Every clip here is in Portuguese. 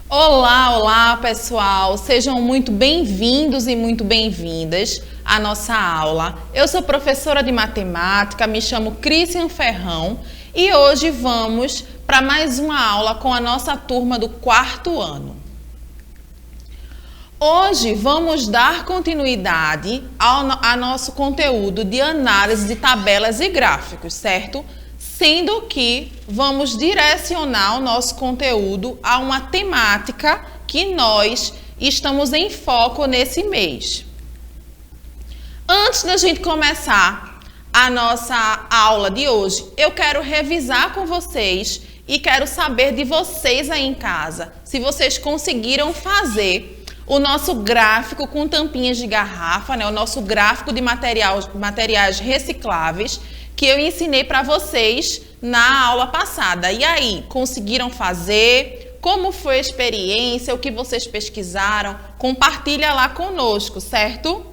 Olá, olá pessoal, sejam muito bem-vindos e muito bem-vindas à nossa aula. Eu sou professora de matemática, me chamo Cristian Ferrão e hoje vamos para mais uma aula com a nossa turma do quarto ano. Hoje vamos dar continuidade ao nosso conteúdo de análise de tabelas e gráficos, certo? Sendo que vamos direcionar o nosso conteúdo a uma temática que nós estamos em foco nesse mês. Antes da gente começar a nossa aula de hoje, eu quero revisar com vocês e quero saber de vocês aí em casa, se vocês conseguiram fazer o nosso gráfico com tampinhas de garrafa, né? O nosso gráfico de materiais recicláveis, que eu ensinei para vocês na aula passada. E aí, conseguiram fazer? Como foi a experiência? O que vocês pesquisaram? Compartilha lá conosco, certo?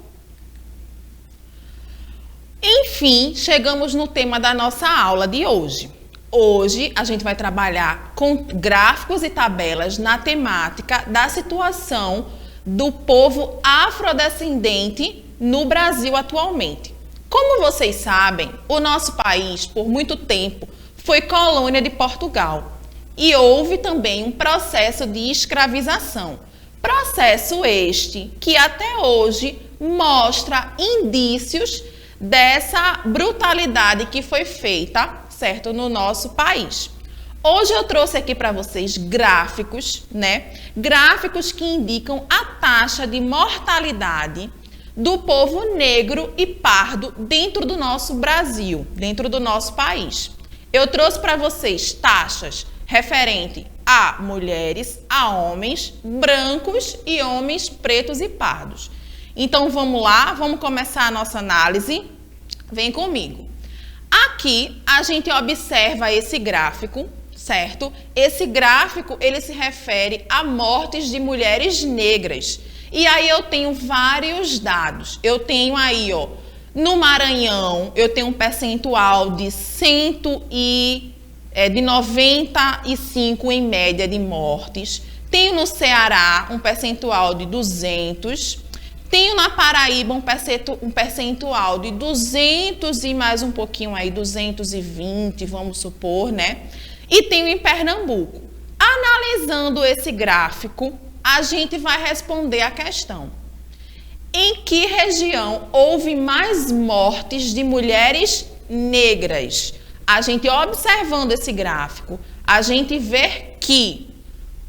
Enfim, chegamos no tema da nossa aula de hoje. Hoje a gente vai trabalhar com gráficos e tabelas na temática da situação do povo afrodescendente no Brasil atualmente. Como vocês sabem, o nosso país, por muito tempo, foi colônia de Portugal e houve também um processo de escravização. Processo este que até hoje mostra indícios dessa brutalidade que foi feita, certo, no nosso país. Hoje eu trouxe aqui para vocês gráficos, né? Gráficos que indicam a taxa de mortalidade do povo negro e pardo dentro do nosso Brasil, dentro do nosso país. Eu trouxe para vocês taxas referente a mulheres, a homens brancos e homens pretos e pardos. Então vamos lá, vamos começar a nossa análise. Vem comigo. Aqui a gente observa esse gráfico, certo? Esse gráfico ele se refere a mortes de mulheres negras. E aí eu tenho vários dados. Eu tenho aí, ó, no Maranhão, eu tenho um percentual de 95 em média de mortes. Tenho no Ceará um percentual de 200. Tenho na Paraíba um percentual de 200 e mais um pouquinho aí, 220, vamos supor, né? E tenho em Pernambuco. Analisando esse gráfico, a gente vai responder a questão: em que região houve mais mortes de mulheres negras? A gente observando esse gráfico, a gente vê que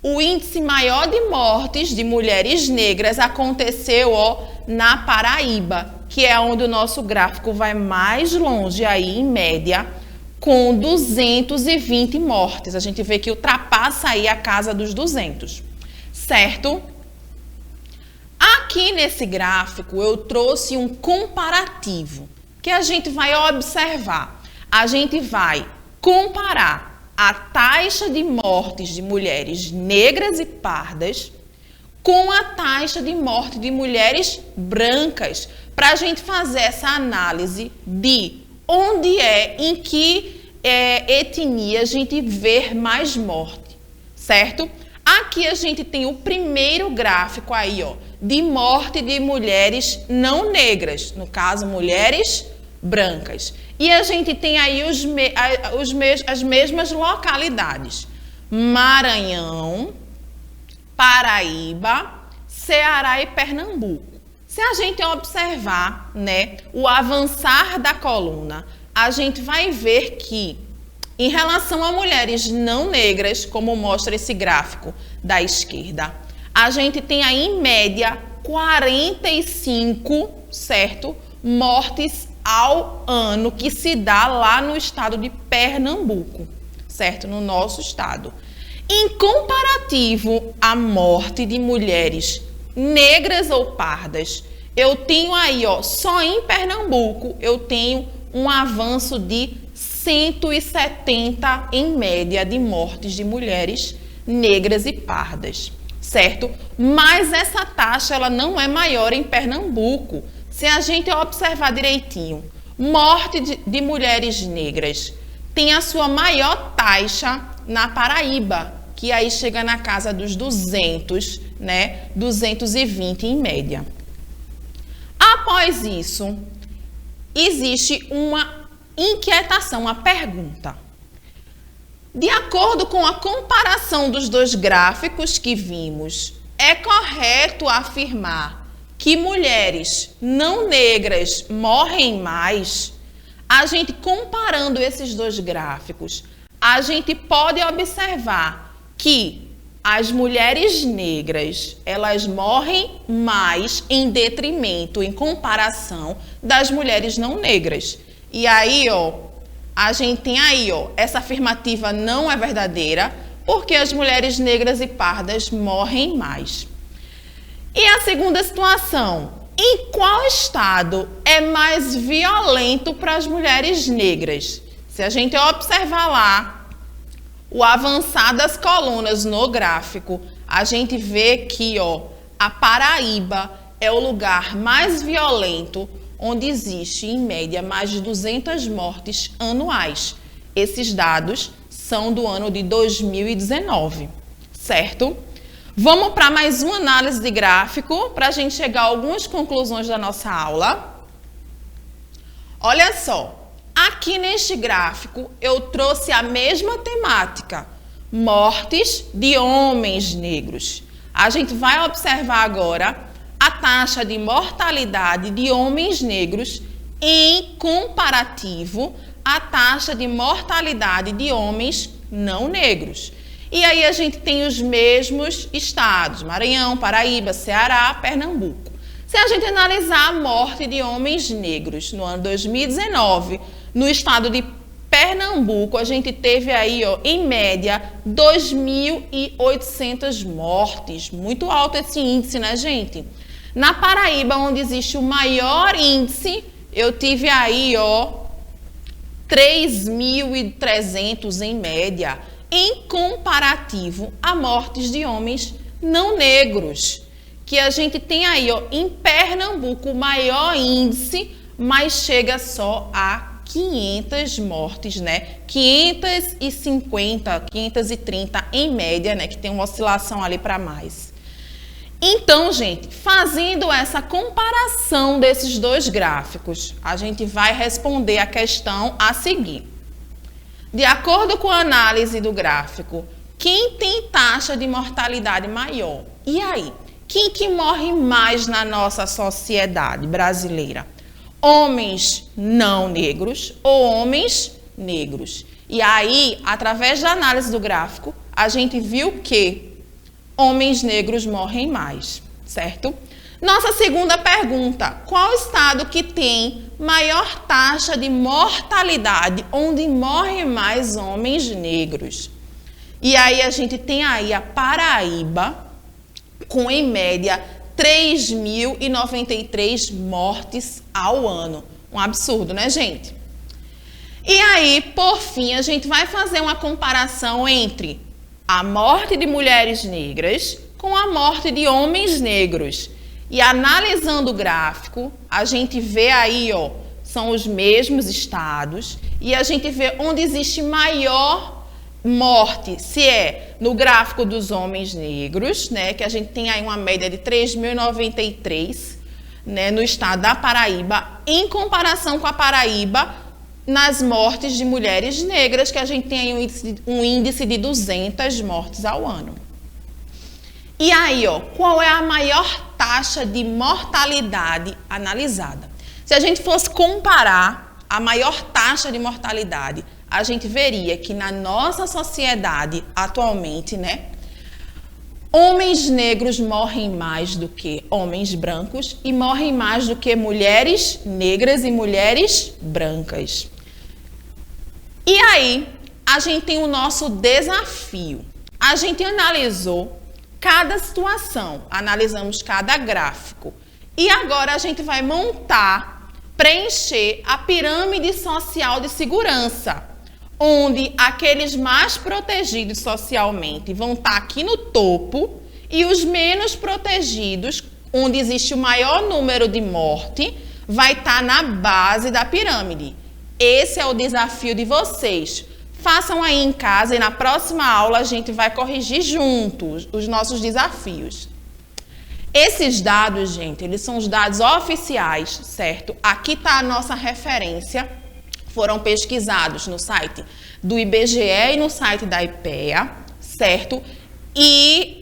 o índice maior de mortes de mulheres negras aconteceu, ó, na Paraíba, que é onde o nosso gráfico vai mais longe aí, em média, com 220 mortes. A gente vê que ultrapassa aí a casa dos 200. Certo? Aqui nesse gráfico eu trouxe um comparativo que a gente vai observar. A gente vai comparar a taxa de mortes de mulheres negras e pardas com a taxa de morte de mulheres brancas, para a gente fazer essa análise de onde em que etnia a gente vê mais morte, certo? Aqui a gente tem o primeiro gráfico aí, ó, de morte de mulheres não negras, no caso, mulheres brancas. E a gente tem aí as mesmas localidades: Maranhão, Paraíba, Ceará e Pernambuco. Se a gente observar, né, o avançar da coluna, a gente vai ver que em relação a mulheres não negras, como mostra esse gráfico da esquerda, a gente tem aí em média 45, certo, mortes ao ano que se dá lá no estado de Pernambuco, certo, no nosso estado. Em comparativo à morte de mulheres negras ou pardas, eu tenho aí, ó, só em Pernambuco, eu tenho um avanço de 170 em média de mortes de mulheres negras e pardas, certo? Mas essa taxa ela não é maior em Pernambuco. Se a gente observar direitinho, morte de mulheres negras tem a sua maior taxa na Paraíba, que que aí chega na casa dos 200, né? 220 em média. Após isso, existe uma inquietação, uma pergunta. De acordo com a comparação dos dois gráficos que vimos, é correto afirmar que mulheres não negras morrem mais? A gente comparando esses dois gráficos, a gente pode observar que as mulheres negras, elas morrem mais em detrimento, em comparação das mulheres não negras. E aí, a gente tem aí, essa afirmativa não é verdadeira, porque as mulheres negras e pardas morrem mais. E a segunda situação, em qual estado é mais violento para as mulheres negras? Se a gente observar lá o avançar das colunas no gráfico, a gente vê que, a Paraíba é o lugar mais violento, onde existe, em média, mais de 200 mortes anuais. Esses dados são do ano de 2019, certo? Vamos para mais uma análise de gráfico, para a gente chegar a algumas conclusões da nossa aula. Olha só, aqui neste gráfico eu trouxe a mesma temática, mortes de homens negros. A gente vai observar agora a taxa de mortalidade de homens negros em comparativo à taxa de mortalidade de homens não negros. E aí a gente tem os mesmos estados, Maranhão, Paraíba, Ceará, Pernambuco. Se a gente analisar a morte de homens negros no ano 2019, no estado de Pernambuco, a gente teve aí, em média, 2.800 mortes. Muito alto esse índice, né, gente? Na Paraíba, onde existe o maior índice, eu tive aí, 3.300 em média, em comparativo a mortes de homens não negros, que a gente tem aí, em Pernambuco, o maior índice, mas chega só a 500 mortes, né? 550, 530 em média, né? Que tem uma oscilação ali para mais. Então, gente, fazendo essa comparação desses dois gráficos, a gente vai responder a questão a seguir. De acordo com a análise do gráfico, quem tem taxa de mortalidade maior? E aí, quem que morre mais na nossa sociedade brasileira? Homens não negros ou homens negros? E aí, através da análise do gráfico, a gente viu que homens negros morrem mais, certo? Nossa segunda pergunta, qual estado que tem maior taxa de mortalidade, onde morrem mais homens negros? E aí a gente tem aí a Paraíba, com em média 3.093 mortes ao ano. Um absurdo, né, gente? E aí, por fim, a gente vai fazer uma comparação entre a morte de mulheres negras com a morte de homens negros. E analisando o gráfico, a gente vê aí, são os mesmos estados, e a gente vê onde existe maior morte, se é no gráfico dos homens negros, né, que a gente tem aí uma média de 3.093, né, no estado da Paraíba, em comparação com a Paraíba, nas mortes de mulheres negras, que a gente tem aí um índice de 200 mortes ao ano. E aí, qual é a maior taxa de mortalidade analisada? Se a gente fosse comparar a maior taxa de mortalidade, a gente veria que na nossa sociedade atualmente, né, homens negros morrem mais do que homens brancos e morrem mais do que mulheres negras e mulheres brancas. E aí, a gente tem o nosso desafio. A gente analisou cada situação, analisamos cada gráfico. E agora a gente vai montar, preencher a pirâmide social de segurança, onde aqueles mais protegidos socialmente vão estar aqui no topo e os menos protegidos, onde existe o maior número de morte, vai estar na base da pirâmide. Esse é o desafio de vocês, Façam aí em casa e na próxima aula a gente vai corrigir juntos os nossos desafios. Esses dados, gente, eles são os dados oficiais, certo? Aqui está a nossa referência. Foram pesquisados no site do IBGE e no site da IPEA, certo? E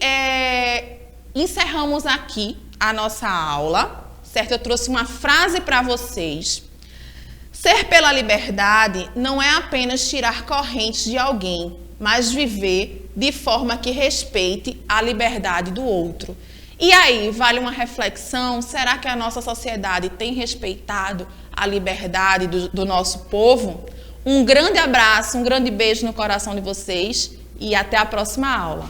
encerramos aqui a nossa aula, certo? Eu trouxe uma frase para vocês. Ser pela liberdade não é apenas tirar correntes de alguém, mas viver de forma que respeite a liberdade do outro. E aí, vale uma reflexão, será que a nossa sociedade tem respeitado a liberdade do nosso povo? Um grande abraço, um grande beijo no coração de vocês e até a próxima aula.